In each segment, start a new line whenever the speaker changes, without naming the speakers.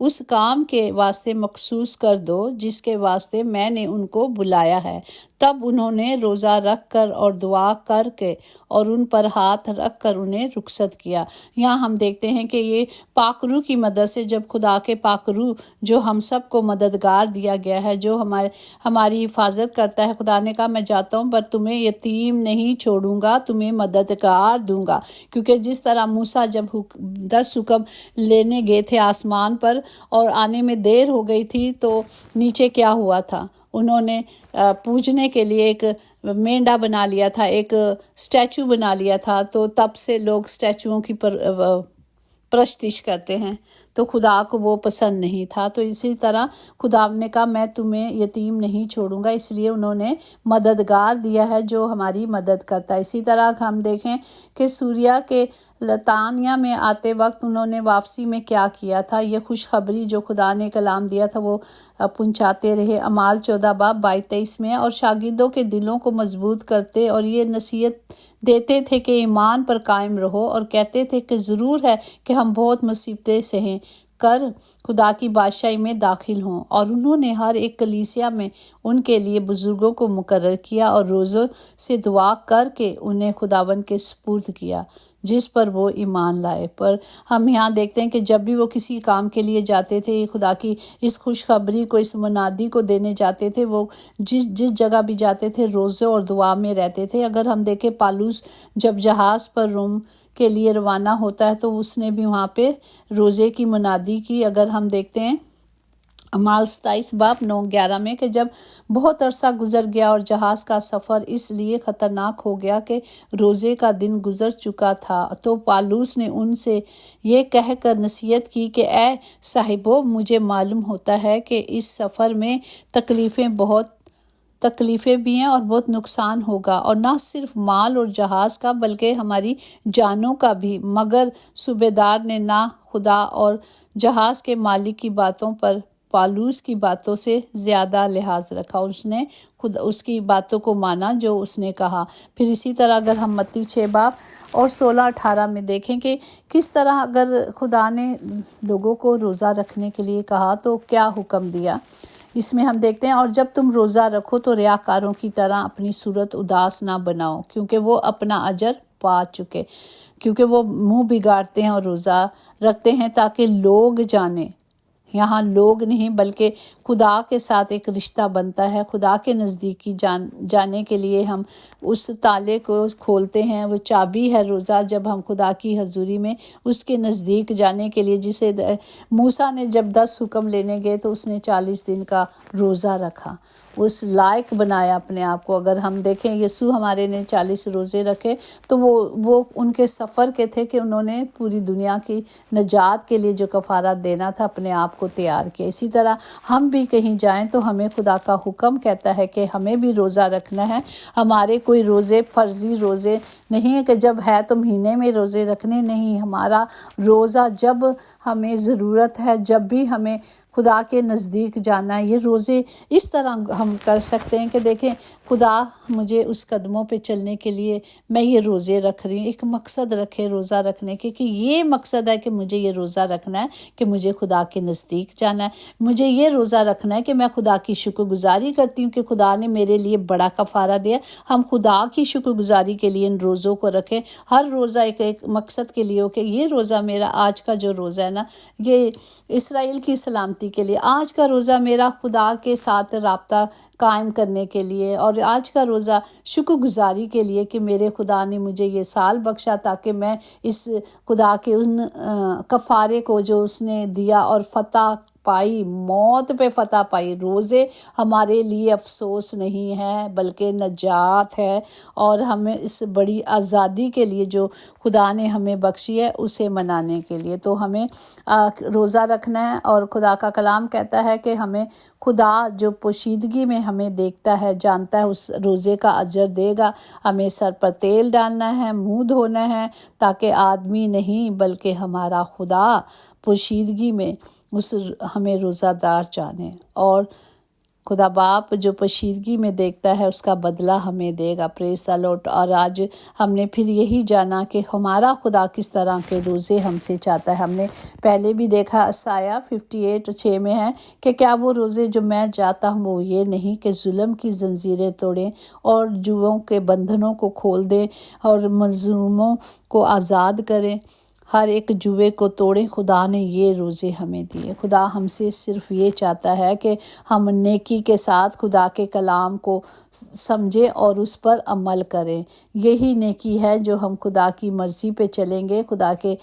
اس کام کے واسطے مخصوص کر دو جس کے واسطے میں نے ان کو بلایا ہے۔ تب انہوں نے روزہ رکھ کر اور دعا کر کے اور ان پر ہاتھ رکھ کر انہیں رخصت کیا۔ یہاں ہم دیکھتے ہیں کہ یہ پاک روح کی مدد سے، جب خدا کے پاک روح جو ہم سب کو مددگار دیا گیا ہے، جو ہماری حفاظت کرتا ہے، خدا نے کہا میں جاتا ہوں پر تمہیں یتیم نہیں چھوڑوں گا، تمہیں مددگار دوں گا۔ کیونکہ جس طرح موسیٰ جب 10 حکم لینے گئے تھے آسمان پر اور آنے میں دیر ہو گئی تھی، تو نیچے کیا ہوا تھا؟ انہوں نے پوجنے کے لیے ایک مینڈا بنا لیا تھا، ایک اسٹیچو بنا لیا تھا، تو تب سے لوگ اسٹیچوؤں کی پرستش کرتے ہیں، تو خدا کو وہ پسند نہیں تھا۔ تو اسی طرح خدا نے کہا میں تمہیں یتیم نہیں چھوڑوں گا، اس لیے انہوں نے مددگار دیا ہے جو ہماری مدد کرتا ہے۔ اسی طرح ہم دیکھیں کہ سوریا کے لتانیہ میں آتے وقت انہوں نے واپسی میں کیا کیا تھا، یہ خوشخبری جو خدا نے کلام دیا تھا وہ پہنچاتے رہے۔ اعمال 14 باب 22-23 میں، اور شاگردوں کے دلوں کو مضبوط کرتے اور یہ نصیحت دیتے تھے کہ ایمان پر قائم رہو، اور کہتے تھے کہ ضرور ہے کہ ہم بہت مصیبتیں سہیں کر خدا کی بادشاہی میں داخل ہوں۔ اور انہوں نے ہر ایک کلیسیا میں ان کے لیے بزرگوں کو مقرر کیا اور روزوں سے دعا کر کے انہیں خداوند کے سپرد کیا جس پر وہ ایمان لائے۔ پر ہم یہاں دیکھتے ہیں کہ جب بھی وہ کسی کام کے لیے جاتے تھے، خدا کی اس خوشخبری کو، اس منادی کو دینے جاتے تھے، وہ جس جگہ بھی جاتے تھے روزے اور دعا میں رہتے تھے۔ اگر ہم دیکھیں پالوس جب جہاز پر روم کے لیے روانہ ہوتا ہے تو اس نے بھی وہاں پہ روزے کی منادی کی۔ اگر ہم دیکھتے ہیں اعمال 27 باب 9-11 میں کہ جب بہت عرصہ گزر گیا اور جہاز کا سفر اس لیے خطرناک ہو گیا کہ روزے کا دن گزر چکا تھا، تو پالوس نے ان سے یہ کہہ کر نصیحت کی کہ اے صاحبو، مجھے معلوم ہوتا ہے کہ اس سفر میں تکلیفیں بھی ہیں اور بہت نقصان ہوگا، اور نہ صرف مال اور جہاز کا بلکہ ہماری جانوں کا بھی۔ مگر صوبیدار نے نہ خدا اور جہاز کے مالک کی باتوں پر پالوس کی باتوں سے زیادہ لحاظ رکھا، اس نے خود اس کی باتوں کو مانا جو اس نے کہا۔ پھر اسی طرح اگر ہم متی 6 باب اور 16-18 میں دیکھیں کہ کس طرح اگر خدا نے لوگوں کو روزہ رکھنے کے لیے کہا تو کیا حکم دیا، اس میں ہم دیکھتے ہیں اور جب تم روزہ رکھو تو ریاکاروں کی طرح اپنی صورت اداس نہ بناؤ، کیونکہ وہ اپنا اجر پا چکے، کیونکہ وہ منہ بگاڑتے ہیں اور روزہ رکھتے ہیں تاکہ لوگ جانیں۔ یہاں لوگ نہیں بلکہ خدا کے ساتھ ایک رشتہ بنتا ہے۔ خدا کے نزدیکی جانے کے لیے ہم اس تالے کو کھولتے ہیں، وہ چابی ہے روزہ، جب ہم خدا کی حضوری میں اس کے نزدیک جانے کے لیے، جسے موسیٰ نے جب 10 حکم لینے گئے تو اس نے 40 دن کا روزہ رکھا، اس لائق بنایا اپنے آپ کو۔ اگر ہم دیکھیں یسوع ہمارے نے 40 روزے رکھے تو وہ ان کے سفر کے تھے کہ انہوں نے پوری دنیا کی نجات کے لیے جو کفارہ دینا تھا اپنے آپ کو تیار کیا۔ اسی طرح ہم بھی کہیں جائیں تو ہمیں خدا کا حکم کہتا ہے کہ ہمیں بھی روزہ رکھنا ہے۔ ہمارے کوئی روزے فرضی روزے نہیں ہے کہ جب ہے تو مہینے میں روزے رکھنے نہیں، ہمارا روزہ جب ہمیں ضرورت ہے، جب بھی ہمیں خدا کے نزدیک جانا ہے، یہ روزے اس طرح ہم کر سکتے ہیں کہ دیکھیں خدا مجھے اس قدموں پہ چلنے کے لیے میں یہ روزے رکھ رہی ہوں۔ ایک مقصد رکھے روزہ رکھنے کے کہ یہ مقصد ہے کہ مجھے یہ روزہ رکھنا ہے کہ مجھے خدا کے نزدیک جانا ہے، مجھے یہ روزہ رکھنا ہے کہ میں خدا کی شکر گزاری کرتی ہوں کہ خدا نے میرے لیے بڑا کفارہ دیا۔ ہم خدا کی شکر گزاری کے لیے ان روزوں کو رکھیں، ہر روزہ ایک مقصد کے لیے ہو کہ یہ روزہ میرا آج کا جو روزہ ہے نا، یہ اسرائیل کی سلامتی کے لیے، آج کا روزہ میرا خدا کے ساتھ رابطہ قائم کرنے کے لیے، اور آج کا روزہ شکر گزاری کے لیے کہ میرے خدا نے مجھے یہ سال بخشا تاکہ میں اس خدا کے ان کفارے کو جو اس نے دیا اور فتح پائی، موت پہ فتح پائی۔ روزے ہمارے لیے افسوس نہیں ہے بلکہ نجات ہے، اور ہمیں اس بڑی آزادی کے لیے جو خدا نے ہمیں بخشی ہے اسے منانے کے لیے تو ہمیں روزہ رکھنا ہے۔ اور خدا کا کلام کہتا ہے کہ ہمیں خدا جو پوشیدگی میں ہمیں دیکھتا ہے، جانتا ہے، اس روزے کا اجر دے گا۔ ہمیں سر پر تیل ڈالنا ہے، منہ دھونا ہے، تاکہ آدمی نہیں بلکہ ہمارا خدا پوشیدگی میں ہمیں روزہ دار جانے۔ اور خدا باپ جو پوشیدگی میں دیکھتا ہے اس کا بدلہ ہمیں دے گا. پریز دی لارڈ. اور آج ہم نے پھر یہی جانا کہ ہمارا خدا کس طرح کے روزے ہم سے چاہتا ہے. ہم نے پہلے بھی دیکھا اشعیاء 58:6 میں ہے کہ کیا وہ روزے جو میں چاہتا ہوں وہ یہ نہیں کہ ظلم کی زنجیریں توڑیں اور جوؤں کے بندھنوں کو کھول دیں اور مظلوموں کو آزاد کریں، ہر ایک جوے کو توڑیں. خدا نے یہ روزے ہمیں دیے. خدا ہم سے صرف یہ چاہتا ہے کہ ہم نیکی کے ساتھ خدا کے کلام کو سمجھیں اور اس پر عمل کریں. یہی نیکی ہے جو ہم خدا کی مرضی پہ چلیں گے، خدا کے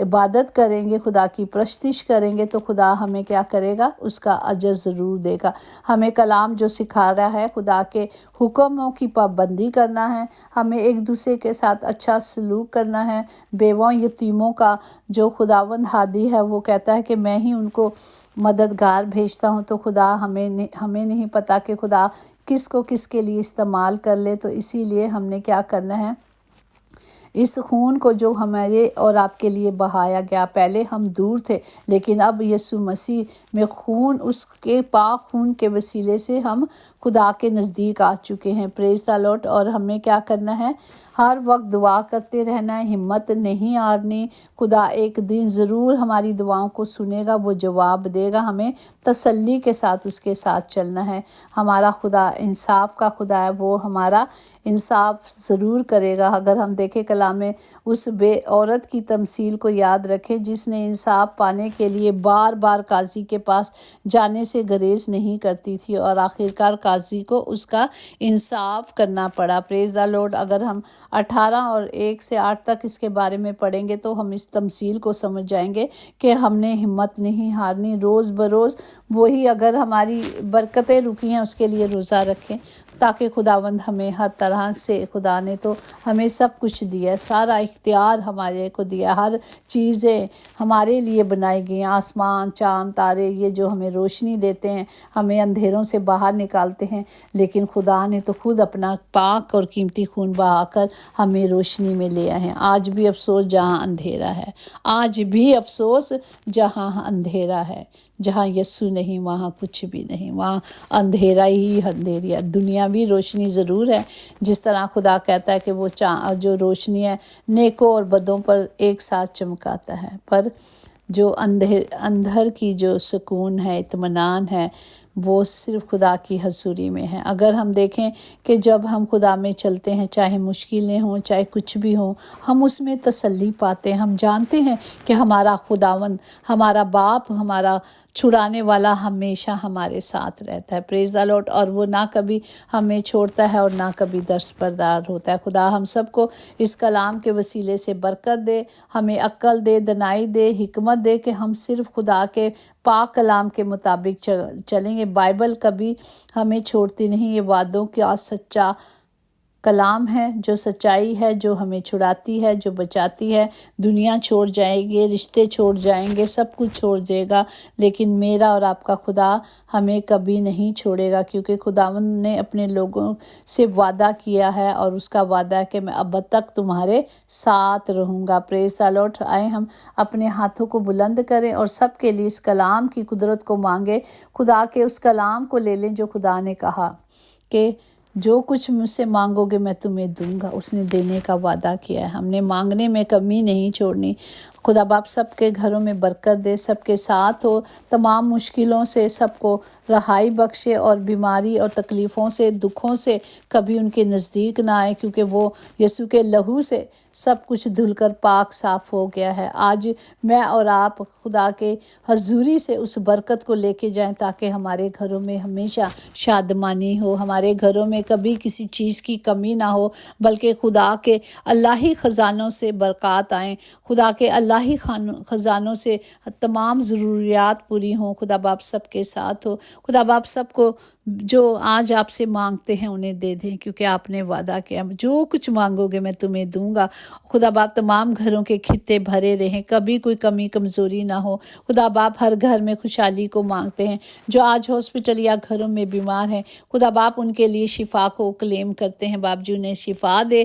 عبادت کریں گے، خدا کی پرستش کریں گے تو خدا ہمیں کیا کرے گا؟ اس کا اجر ضرور دے گا. ہمیں کلام جو سکھا رہا ہے خدا کے حکموں کی پابندی کرنا ہے، ہمیں ایک دوسرے کے ساتھ اچھا سلوک کرنا ہے. بیواں یتیموں کا جو خداوند ہادی ہے وہ کہتا ہے کہ میں ہی ان کو مددگار بھیجتا ہوں. تو خدا ہمیں نہیں پتا کہ خدا کس کو کس کے لیے استعمال کر لے. تو اسی لیے ہم نے کیا کرنا ہے؟ اس خون کو جو ہمارے اور آپ کے لیے بہایا گیا، پہلے ہم دور تھے لیکن اب یسوع مسیح میں خون، اس کے پاک خون کے وسیلے سے ہم خدا کے نزدیک آ چکے ہیں. پریز دی لارڈ. اور ہمیں کیا کرنا ہے؟ ہر وقت دعا کرتے رہنا ہے، ہمت نہیں ہارنی. خدا ایک دن ضرور ہماری دعاؤں کو سنے گا، وہ جواب دے گا. ہمیں تسلی کے ساتھ اس کے ساتھ چلنا ہے. ہمارا خدا انصاف کا خدا ہے، وہ ہمارا انصاف ضرور کرے گا. اگر ہم دیکھیں کلام میں اس بے عورت کی تمثیل کو یاد رکھیں جس نے انصاف پانے کے لیے بار بار قاضی کے پاس جانے سے گریز نہیں کرتی تھی اور آخرکار قاضی کو اس کا انصاف کرنا پڑا. پریز دی لارڈ. اگر ہم 18 اور 1 سے 8 تک اس کے بارے میں پڑھیں گے تو ہم اس تمثیل کو سمجھ جائیں گے کہ ہم نے ہمت نہیں ہارنی. روز بروز وہی، اگر ہماری برکتیں رکی ہیں اس کے لیے روزہ رکھیں تاکہ خداوند ہمیں ہر طرح سے، خدا نے تو ہمیں سب کچھ دیا ہے، سارا اختیار ہمارے کو دیا، ہر چیزیں ہمارے لیے بنائی گئی ہیں. آسمان، چاند، تارے، یہ جو ہمیں روشنی دیتے ہیں، ہمیں اندھیروں سے باہر نکالتے ہیں، لیکن خدا نے تو خود اپنا پاک اور قیمتی خون بہا کر ہمیں روشنی میں لے آئے ہیں. آج بھی افسوس جہاں اندھیرا ہے، آج بھی افسوس جہاں اندھیرا ہے. جہاں یسوع نہیں وہاں کچھ بھی نہیں، وہاں اندھیرا ہی اندھیری ہے. دنیا بھی روشنی ضرور ہے، جس طرح خدا کہتا ہے کہ وہ جو روشنی ہے نیکوں اور بدوں پر ایک ساتھ چمکاتا ہے، پر جو اندر کی جو سکون ہے، اطمینان ہے، وہ صرف خدا کی حضوری میں ہے. اگر ہم دیکھیں کہ جب ہم خدا میں چلتے ہیں، چاہے مشکلیں ہوں، چاہے کچھ بھی ہوں، ہم اس میں تسلی پاتے ہیں. ہم جانتے ہیں کہ ہمارا خداوند، ہمارا باپ، ہمارا چھڑانے والا ہمیشہ ہمارے ساتھ رہتا ہے. پریز دی لارڈ. اور وہ نہ کبھی ہمیں چھوڑتا ہے اور نہ کبھی دستبردار ہوتا ہے. خدا ہم سب کو اس کلام کے وسیلے سے برکت دے، ہمیں عقل دے، دانائی دے، حکمت دے کہ ہم صرف خدا کے پاک کلام کے مطابق چلیں گے. بائبل کبھی ہمیں چھوڑتی نہیں. یہ وعدوں کا سچا کلام ہے، جو سچائی ہے، جو ہمیں چھڑاتی ہے، جو بچاتی ہے. دنیا چھوڑ جائے گی، رشتے چھوڑ جائیں گے، سب کچھ چھوڑ دے گا، لیکن میرا اور آپ کا خدا ہمیں کبھی نہیں چھوڑے گا، کیونکہ خداوند نے اپنے لوگوں سے وعدہ کیا ہے اور اس کا وعدہ ہے کہ میں اب تک تمہارے ساتھ رہوں گا. پریز دی لارڈ. آئے ہم اپنے ہاتھوں کو بلند کریں اور سب کے لیے اس کلام کی قدرت کو مانگے. خدا کے اس کلام کو لے لیں جو خدا نے کہا کہ جو کچھ مجھ سے مانگو گے میں تمہیں دوں گا. اس نے دینے کا وعدہ کیا ہے. ہم نے مانگنے میں کمی نہیں چھوڑنی. خدا باپ سب کے گھروں میں برکت دے، سب کے ساتھ ہو، تمام مشکلوں سے سب کو رہائی بخشے اور بیماری اور تکلیفوں سے، دکھوں سے کبھی ان کے نزدیک نہ آئے، کیونکہ وہ یسوع کے لہو سے سب کچھ دھل کر پاک صاف ہو گیا ہے. آج میں اور آپ خدا کے حضوری سے اس برکت کو لے کے جائیں تاکہ ہمارے گھروں میں ہمیشہ شادمانی ہو، ہمارے گھروں میں کبھی کسی چیز کی کمی نہ ہو، بلکہ خدا کے الہی خزانوں سے برکات آئیں، خدا کے الہی خزانوں سے تمام ضروریات پوری ہوں. خدا باپ سب کے ساتھ ہو. خدا باپ سب کو جو آج آپ سے مانگتے ہیں انہیں دے دیں، کیونکہ آپ نے وعدہ کیا جو کچھ مانگو گے میں تمہیں دوں گا. خدا باپ تمام گھروں کے خطے بھرے رہیں، کبھی کوئی کمی کمزوری نہ ہو. خدا باپ ہر گھر میں خوشحالی کو مانگتے ہیں. جو آج ہاسپٹل یا گھروں میں بیمار ہیں، خدا باپ ان کے لیے شفا کو کلیم کرتے ہیں. باپ جی انہیں شفا دے